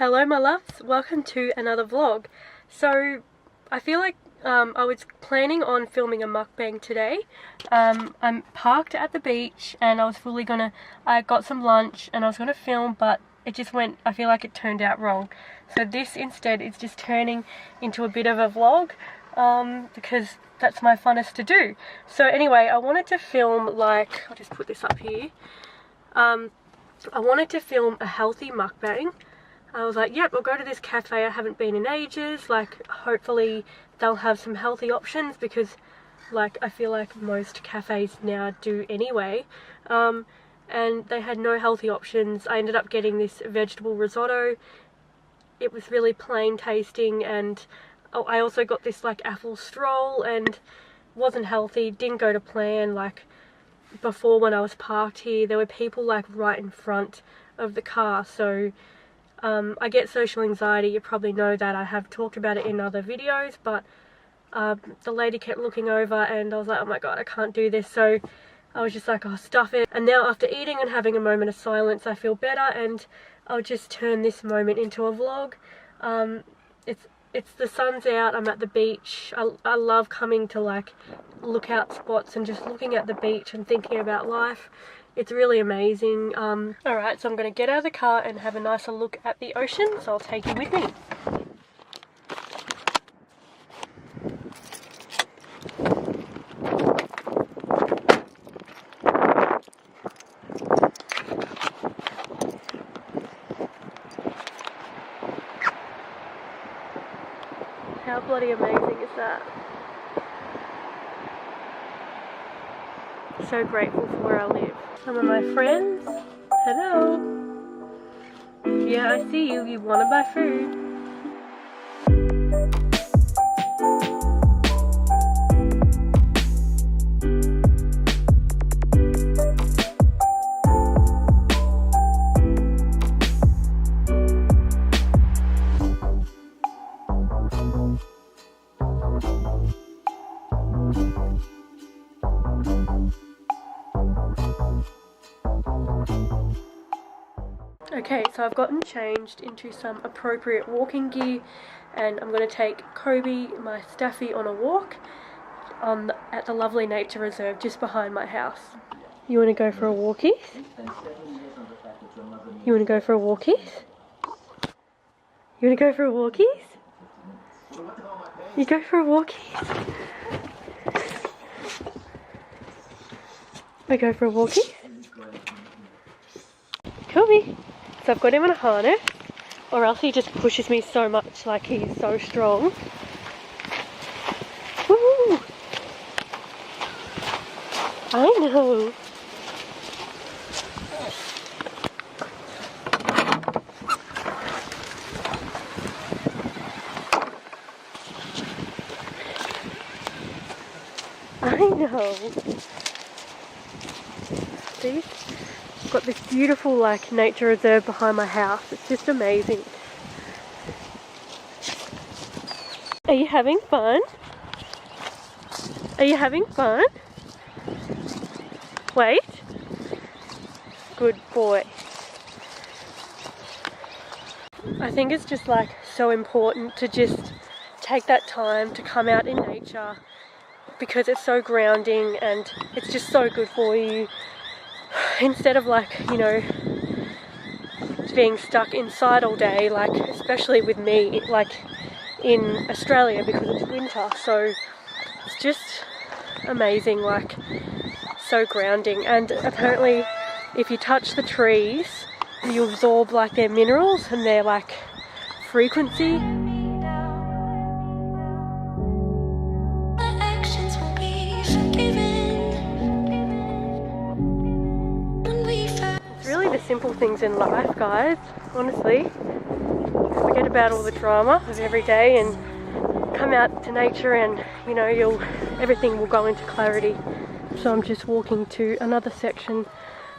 Hello my loves, welcome to another vlog. So I feel like I was planning on filming a mukbang today. I'm parked at the beach and I got some lunch and I was gonna film, but it just went, I feel like it turned out wrong. So this instead is just turning into a bit of a vlog because that's my funnest to do. So anyway, I wanted to film, like, I'll just put this up here. I wanted to film a healthy mukbang. I was like, yep, I'll go to this cafe, I haven't been in ages, like, hopefully they'll have some healthy options, because, like, I feel like most cafes now do anyway, and they had no healthy options. I ended up getting this vegetable risotto. It was really plain tasting, and I also got this, like, apple stroll, and wasn't healthy, didn't go to plan. Like, before, when I was parked here, there were people, like, right in front of the car, so I get social anxiety. You probably know that. I have talked about it in other videos, but the lady kept looking over and I was like, oh my god, I can't do this. So I was just like, oh, stuff it. And now after eating and having a moment of silence, I feel better, and I'll just turn this moment into a vlog. It's the sun's out, I'm at the beach. I love coming to, like, lookout spots and just looking at the beach and thinking about life. It's really amazing. Alright, so I'm going to get out of the car and have a nicer look at the ocean, so I'll take you with me. How bloody amazing is that? So grateful for where I live. Some of my friends. Hello. Yeah, I see you. You want to buy food. Okay, so I've gotten changed into some appropriate walking gear, and I'm going to take Kobe, my staffy, on a walk at the lovely nature reserve just behind my house. You want to go for a walkie? You want to go for a walkie? You want to go for a walkie? You go for a walkie? We go for a walkie? Kobe! So I've got him on a harness, or else he just pushes me so much, like, he's so strong. Woo! I know! I know! See? Got this beautiful, like, nature reserve behind my house. It's just amazing. Are you having fun? Are you having fun? Wait. Good boy. I think it's just, like, so important to just take that time to come out in nature, because it's so grounding and it's just so good for you. Instead of, like, you know, being stuck inside all day, like, especially with me, like, in Australia, because it's winter, so it's just amazing, like, so grounding. And apparently if you touch the trees, you absorb, like, their minerals and their, like, frequency. The simple things in life, guys, honestly. Forget about all the drama of every day and come out to nature, and, you know, everything will go into clarity. So I'm just walking to another section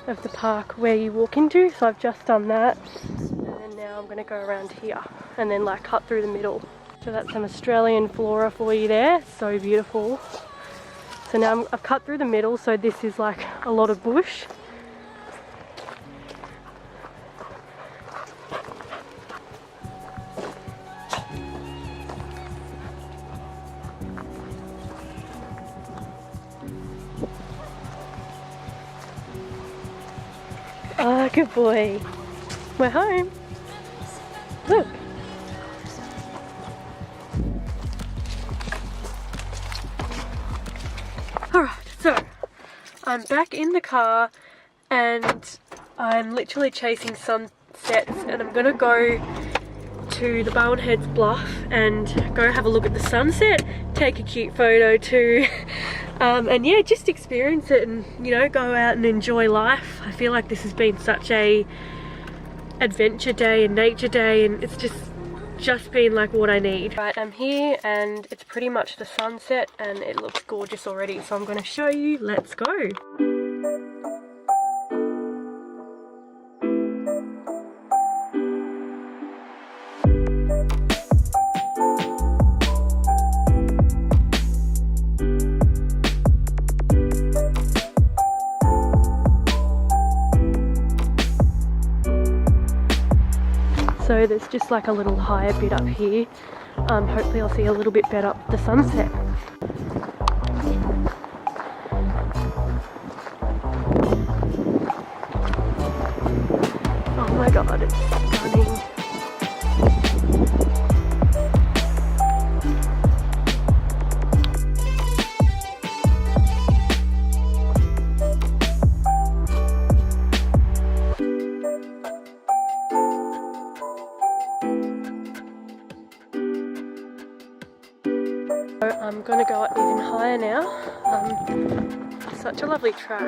of the park where you walk into, so I've just done that, and then now I'm going to go around here and then, like, cut through the middle. So that's some Australian flora for you there. So beautiful. So now I've cut through the middle, so this is, like, a lot of bush. Good boy. We're home. Look. Alright, so I'm back in the car and I'm literally chasing sunsets, and I'm gonna go to the Barwon Heads bluff and go have a look at the sunset, take a cute photo too, and yeah, just experience it and, you know, go out and enjoy life. I feel like this has been such a adventure day and nature day, and it's just been like what I need. Right, I'm here and it's pretty much the sunset and it looks gorgeous already, so I'm going to show you. Let's go. So there's just like a little higher bit up here. Hopefully I'll see a little bit better the sunset. Oh my god, it's stunning. I'm gonna go up even higher now. Such a lovely track.